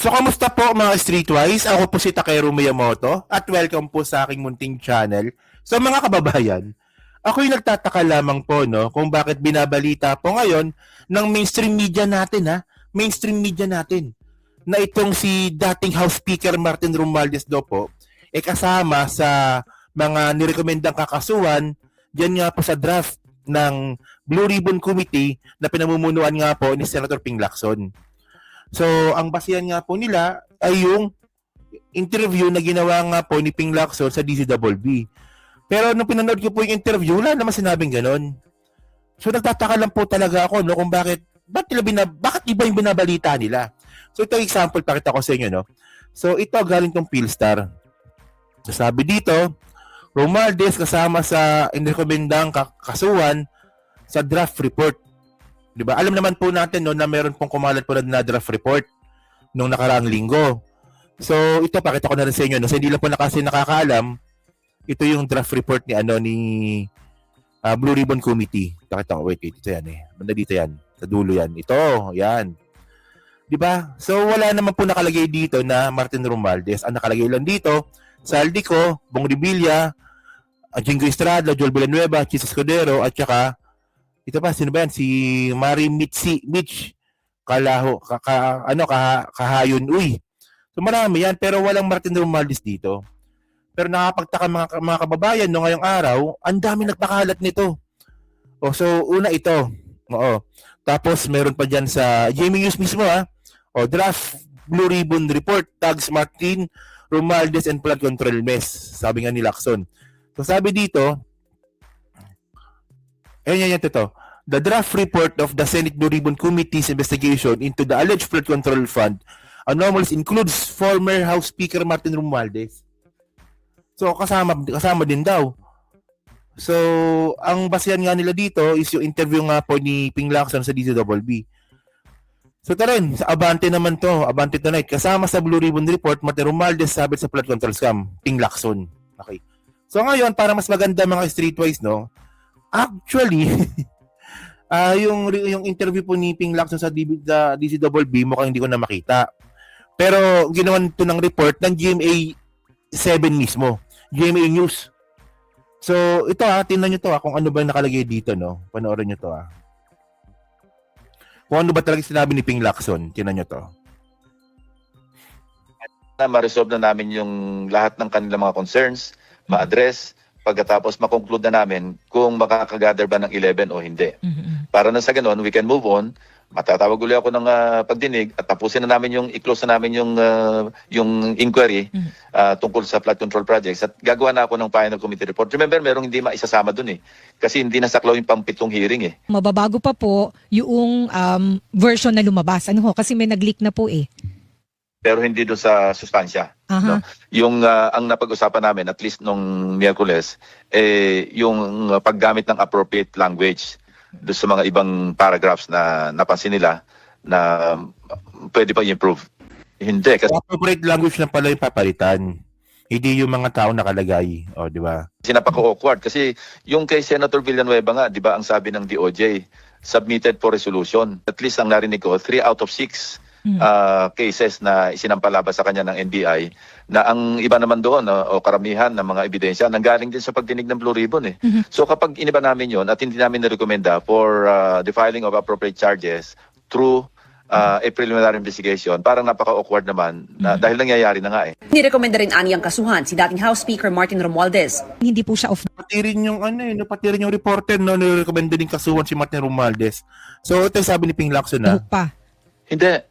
So, kamusta po mga Streetwise? Ako po si Takeru Miyamoto at welcome po sa aking munting channel. So, mga kababayan, ako'y nagtataka lamang po no, kung bakit binabalita po ngayon ng mainstream media natin mainstream media natin, na itong si dating House Speaker Martin Romualdez daw po, kasama sa mga nirekomendang kakasuhan dyan nga po sa draft ng Blue Ribbon Committee na pinamumunuan nga po ni Senator Ping Lacson. So, ang basihan nga po nila ay yung interview na ginawa nga po ni Ping Lacson sa DCWB. Pero nung pinanood ko po yung interview, wala naman sinabing ganon. So, nagtataka lang po talaga ako no, kung bakit iba yung binabalita nila. So, ito example, pakita ko sa inyo. No? So, ito galing tong Philstar. So, sabi dito, Romualdez kasama sa inirekomendang kasuhan sa draft report. Diba? Alam naman po natin no, na meron pong kumalat po na draft report nung nakaraang linggo. So, ito pakita ko na rin sa inyo. No? So, hindi lang po kasi nakakaalam, ito yung draft report ni Blue Ribbon Committee. Pakita ko, wait, ito yan Banda dito yan. Sa dulo yan. Ito, yan. Diba? So, wala naman po nakalagay dito na Martin Romualdez. Ang nakalagay lang dito, Saldico, Bong Revilla, Jingo Estrada, Joel Villanueva, Chis Escudero, at saka ito pa, sino ba yan? Si Mari Mitch Kalaho, Kahayon Uy. So marami yan, pero walang Martin Romualdez dito. Pero nakapagtaka mga kababayan, no, ngayong araw, ang dami nagpakalat nito. So una ito. Oo. Tapos meron pa dyan sa Jamie News mismo draft Blue Ribbon Report, tags Martin Romualdez and Flood Control Mess. Sabi nga ni Lacson. So sabi dito, ito. The draft report of the Senate Blue Ribbon Committee's investigation into the alleged flood control fund anomalies includes former House Speaker Martin Romualdez. So, kasama din daw. So, ang basihan nga nila dito is yung interview nga po ni Ping Lacson sa DCWB. So, tarin, sa Abante naman to, Abante Tonight, kasama sa Blue Ribbon Report, Martin Romualdez sabit sa flood control scam, Ping Lacson. Okay. So, ngayon, para mas maganda mga streetwise, no, actually, yung interview po ni Ping Lacson sa DCWB, mukhang hindi ko na makita. Pero ginawan ito ng report ng GMA 7 mismo, GMA News. So ito tingnan nyo to kung ano ba nakalagay dito, no? Panoorin nyo to Kung ano ba talaga sinabi ni Ping Lacson, tingnan nyo to. Ma-resolve na namin yung lahat ng kanilang mga concerns, ma-address, pagkatapos makonclude na namin kung makakagather ba ng 11 o hindi. Para na sa ganun, we can move on. Matatawag ulit ako ng pagdinig at tapusin na namin i-close na namin yung inquiry tungkol sa flood control projects at gagawa na ako ng final committee report. Remember, merong hindi maisasama dun kasi hindi nasaklaw yung pang-pitong hearing Mababago pa po yung version na lumabas. Kasi may nag-leak na po pero hindi doon sa sustansya. No? Yung ang napag-usapan namin, at least nung Miyerkules, yung paggamit ng appropriate language doon sa mga ibang paragraphs na napansin nila na pwede pa i-improve. Hindi. Kasi appropriate language na pala yung papalitan. Hindi yung mga tao nakalagay. Di ba? Napaka-awkward kasi yung kay Senator Villanueva nga, di ba, ang sabi ng DOJ, submitted for resolution. At least ang narinig ko, 3 out of 6 cases na isinampalabas sa kanya ng NBI na ang iba naman doon o karamihan ng mga ebidensya nanggaling din sa pagdinig ng Blue Ribbon So kapag iniba namin yon at hindi namin na-recommenda for the filing of appropriate charges through a preliminary investigation, parang napaka-awkward naman dahil nangyayari na nga Nirekomenda rin aniyang kasuhan si dating House Speaker Martin Romualdez. Hindi po siya off. Pati rin yung pati rin yung reporter nirekomenda din kasuhan si Martin Romualdez. So ito sabi ni Ping Lacson Hindi,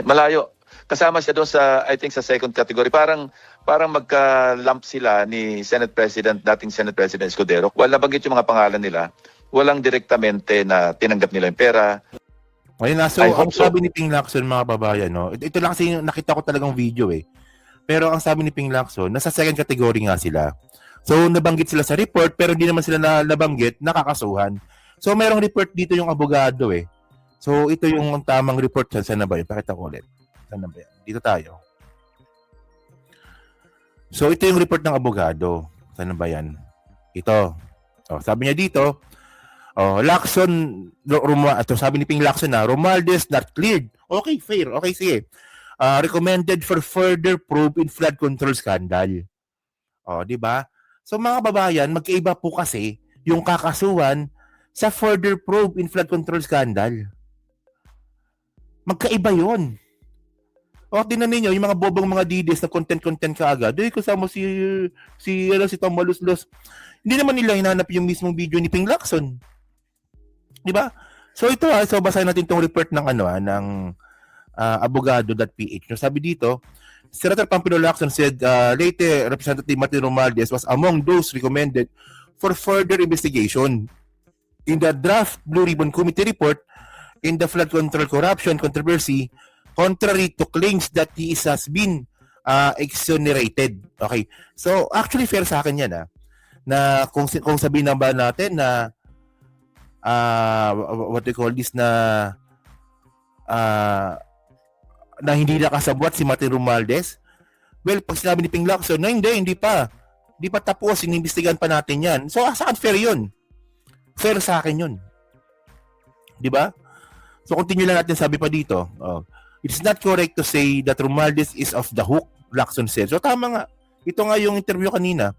malayo. Kasama siya doon sa, I think, sa second category. Parang magka-lump sila ni dating Senate President Escudero. Wala nabanggit yung mga pangalan nila. Walang direktamente na tinanggap nila yung pera. So, ang sabi ni Ping Lacson, mga babayan, ito lang kasi nakita ko talagang video Pero ang sabi ni Ping Lacson, nasa second category nga sila. So, nabanggit sila sa report, pero hindi naman sila nabanggit, nakakasuhan. So, mayroong report dito yung abogado So, ito yung tamang report dyan. Saan na ba yun? Pakita ko ulit. Saan na ba yan? Dito tayo. So, ito yung report ng abogado. Saan na ba yan? Ito. Sabi niya dito, Lacson, sabi ni Ping Lacson Romualdez not cleared. Okay, fair. Okay, sige. recommended for further probe in flood control scandal. O, di ba? So mga kababayan, magkaiba po kasi yung kakasuhan sa further probe in flood control scandal. Magkaiba yun. O, tinan ninyo, yung mga bobong mga DDS na content ka agad. Doy, kasama si Tom Maluslos. Hindi naman nila hinanap yung mismong video ni Ping Lacson. Di ba? So ito so basahin natin tong report ng ng abogado.ph. No, sabi dito, Senator Pampilo Lacson said later Representative Martin Romualdez was among those recommended for further investigation. In the draft Blue Ribbon Committee report in the flood control corruption controversy, contrary to claims that he has been exonerated. Okay. So actually fair sa akin 'yan na kung sabihin na ba natin na what they call this na hindi nakasabwat si Martin Romualdez. Well, pag sinabi ni Ping Lacson na hindi pa tapos, inimbestigahan pa natin yan. So, saan fair yun? Fair sa akin yun. Di ba? So, continue lang natin, sabi pa dito. It's not correct to say that Romualdez is off the hook, Lacson said. So, tama nga. Ito nga yung interview kanina.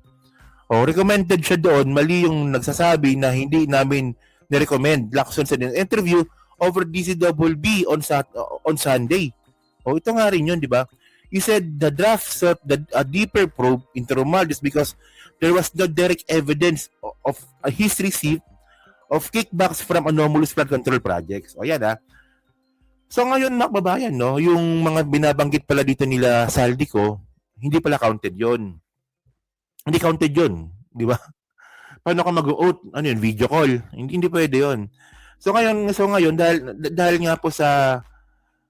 Recommended siya doon. Mali yung nagsasabi na hindi namin ni-recommend. Lacson said in an interview over DCWB on Sunday. Ito nga rin yun, di ba? He said the draft sought a deeper probe into Romualdez because there was no direct evidence of his receipt of kickbacks from anomalous flood control projects. Yan So ngayon, mga kababayan, no, yung mga binabanggit pala dito nila Saldico, hindi pala counted yon. Hindi counted yon, di ba? Paano ka mag-oath? Ano yun? Video call? Hindi pwede yon. So ngayon dahil nga po sa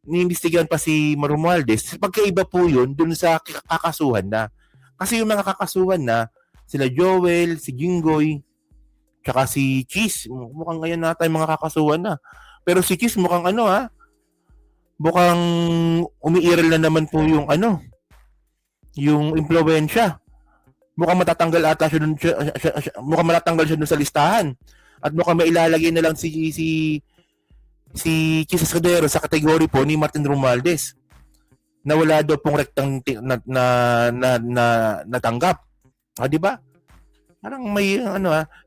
niimbestigahan pa si Romualdez, pagkaiba po yun dun sa kakasuhan na. Kasi yung mga kakasuhan na, sila Joel, si Jinggoy, tsaka si Cheese, mukhang ngayon na tayo mga kakasuhan na. Pero si Cheese mukhang mukhang umiiral na naman po yung yung impluwensya. Mukhang matatanggal ata siya dun, mukhang matatanggal siya dun sa listahan. At mukhang mailalagay na lang si Cheese Escudero sa kategory po ni Martin Romualdez na wala daw pong rektang natanggap. Di ba? Parang may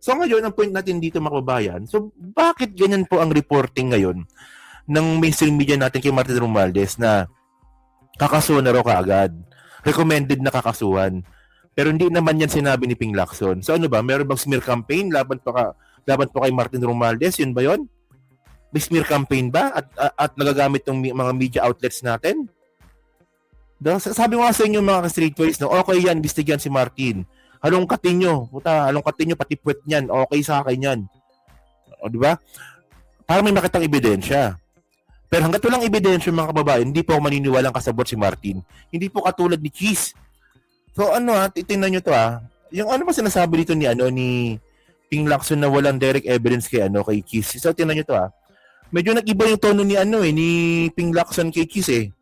So ngayon, ang point natin dito, mga kababayan, so bakit ganyan po ang reporting ngayon ng mainstream media natin kay Martin Romualdez na kakasuhan na raw kaagad, recommended na kakasuhan, pero hindi naman yan sinabi ni Ping Lacson. So ano ba, meron bang smear campaign laban po kay Martin Romualdez? Yun ba yun? May smear campaign ba at nagagamit ng mga media outlets natin? Sabi ko nga sa inyo, mga streetways, no, okay yan, imbestigahan si Martin. Halongkatin nyo, pati puwet niyan, okay sa akin yan. Di ba? Para may makitang ebidensya. Pero hanggat walang ebidensya, mga kababayan, hindi po ako maniniwalang kasabot si Martin. Hindi po katulad ni Cheese. So titingnan nyo to Yung ba sinasabi dito ni Ping Lacson na walang direct evidence kay Cheese. So tingnan nyo to Medyo nag-iba yung tono ni Ping Lacson kay Cheese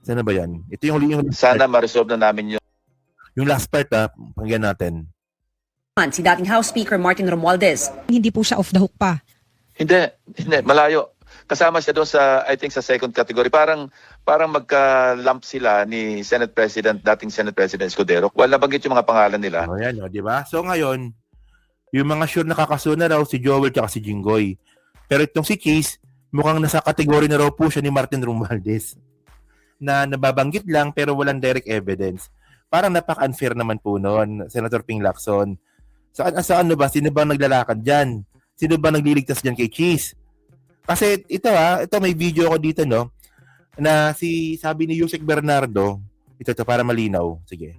Sana ba yan? Ito yung Sana ma-resolve na namin yung last part pakinggan natin. Si dating House Speaker Martin Romualdez. Hindi po siya off the hook pa. Hindi, malayo. Kasama siya doon sa, I think, sa second category. Parang magka-lump sila ni dating Senate President Escudero. Wala banggit yung mga pangalan nila. Yan, di ba? So ngayon, yung mga sure nakakasuhan na raw si Joel at si Jinggoy. Pero itong si Cheese, mukhang nasa kategory na raw po siya ni Martin Romualdez. Na nababanggit lang pero walang direct evidence. Parang napaka-unfair naman po noon, Senator Ping Lacson. Saan ba? Sino ba naglalakad dyan? Sino ba nagliligtas dyan kay Cheese? Kasi ito may video ko dito, no? Na sabi ni Yusek Bernardo, ito para malinaw. Sige.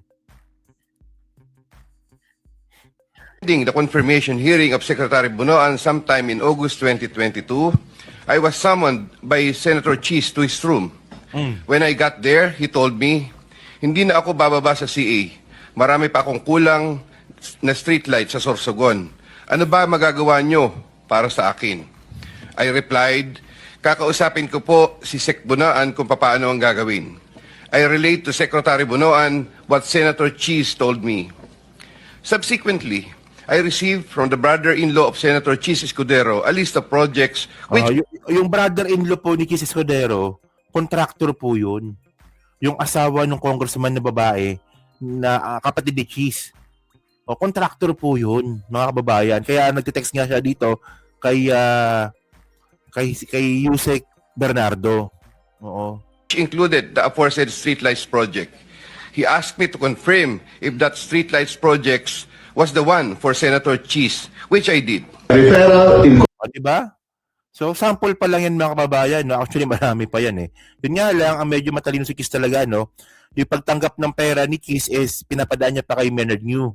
The confirmation hearing of Secretary Bunoan sometime in August 2022, I was summoned by Senator Cheese to his room. When I got there, he told me, hindi na ako bababa sa CA. Marami pa akong kulang na streetlight sa Sorsogon. Ano ba magagawa nyo para sa akin? I replied, kakausapin ko po si Sec Bunoan kung paano ang gagawin. I relate to Secretary Bunoan what Senator Cheese told me. Subsequently, I received from the brother-in-law of Senator Cheese Escudero a list of projects which... yung brother-in-law po ni Cheese Escudero, contractor po yun. yung asawa ng congressman na babae na kapatid ni Cheese. O, contractor po yun, mga kababayan. Kaya nagte-text nga siya dito kay Yusek Bernardo. Oo. which included the aforesaid streetlights project. He asked me to confirm if that streetlights project was the one for Senator Cheese, which I did. Referral in O, diba? So, sample pa lang yan mga kababayan. No? Actually, marami pa yan eh. Yun nga lang, ang medyo matalino si Cheese talaga, no? Yung pagtanggap ng pera ni Cheese is pinapadaan niya pa kay Maynard New.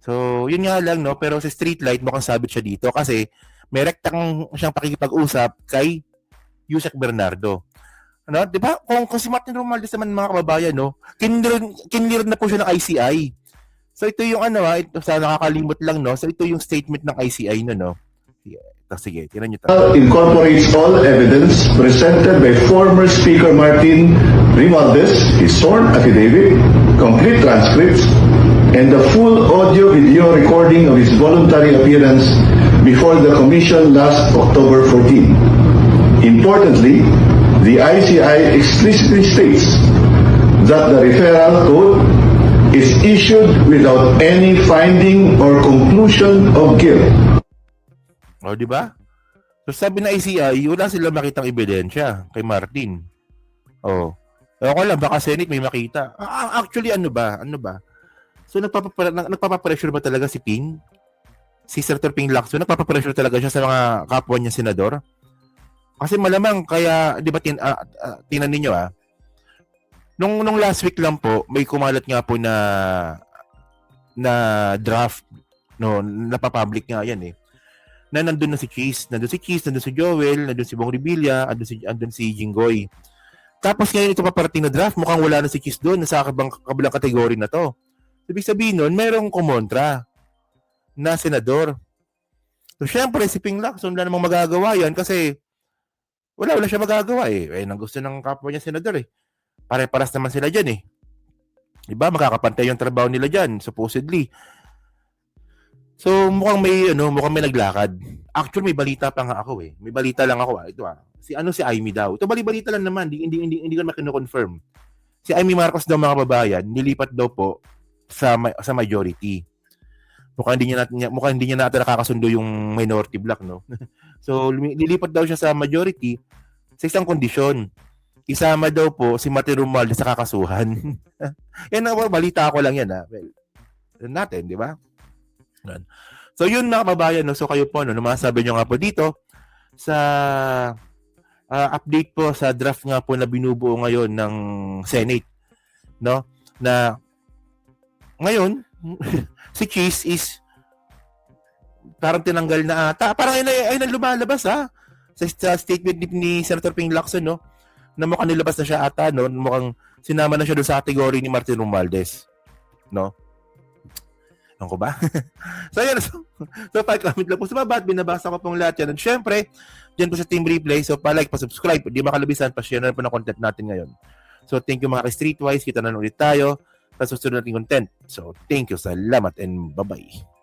So, yun nga lang, no? Pero sa streetlight, mukhang sabit siya dito kasi may rektang siyang pakikipag-usap kay Yusek Bernardo. Ano? Diba? Kung si Martin Romualdez naman mga kababayan, no? Kinlear na po siya ng ICI. So, ito yung ito, sa nakakalimot lang, no? So, ito yung statement ng ICI, no? Sige, tinan nyo to. incorporates all evidence presented by former Speaker Martin Romualdez, his sworn affidavit, complete transcripts, and the full audio-video recording of his voluntary appearance before the Commission last October 14. Importantly, the ICI explicitly states that the referral code is issued without any finding or conclusion of guilt. O, di ba? So, sabi na ICI, wala sila makitang ebidensya kay Martin. O. Ako lang, baka Senate may makita. Actually, ano ba? So, nagpapapressure ba talaga si Ping? Si Senator Ping Lacson, nagpapapressure talaga siya sa mga kapwa niya senador? Kasi malamang, kaya, di ba, tinan ninyo Nung last week lang po, may kumalat nga po na draft, no, napapublic nga yan eh. Na nandun na si Cheese, nandun si Joel, nandun si Bong Revilla, nandun si Jinggoy. Tapos ngayon ito paparating na draft, mukhang wala na si Cheese doon, nasa kabilang kategory na to. Ibig sabihin nun, merong kumontra na senador. So syempre si Ping Lacson wala namang magagawa yan kasi wala siya magagawa eh. Nang gusto ng kapwa niya senador eh. Pare-paras naman sila dyan eh. Diba? Makakapantay yung trabaho nila dyan, supposedly. So, mukhang may naglakad. Actually, may balita pa nga ako eh. May balita lang ako Ito Si Amy daw. Ito balita lang naman. Hindi ko naman kino-confirm. Si Amy Marcos daw mga kababayan, nilipat daw po sa majority. Mukhang hindi niya natin nakakasundo yung minority block, no? So, nilipat daw siya sa majority sa isang kondisyon. Isama daw po si Martin Romualdez sa kakasuhan. Yan ang balita ko lang yan Well, natin, di ba? So yun mga kababayan, no? So kayo po, no, masasabi nyo nga po dito sa update po sa draft nga po na binubuo ngayon ng Senate, no? Na ngayon si Cheese is parang tinanggal na ata, parang ay lumalabas sa statement ni Senator Ping Lacson, no? Na mukhang nilabas na siya ata, no? Mukhang sinama na siya doon sa category ni Martin Romualdez, no? Ano ko ba? So, yun. So, pa-comment lang po sa baba at binabasa ko pong lahat yan. At syempre, dyan po sa Team Replay. So, pa-like, pa-subscribe. Di makalabisan, pa-share na po ng content natin ngayon. So, thank you mga ka-Streetwise. Kita na ulit tayo sa susunod nating content. So, thank you. Salamat and bye-bye.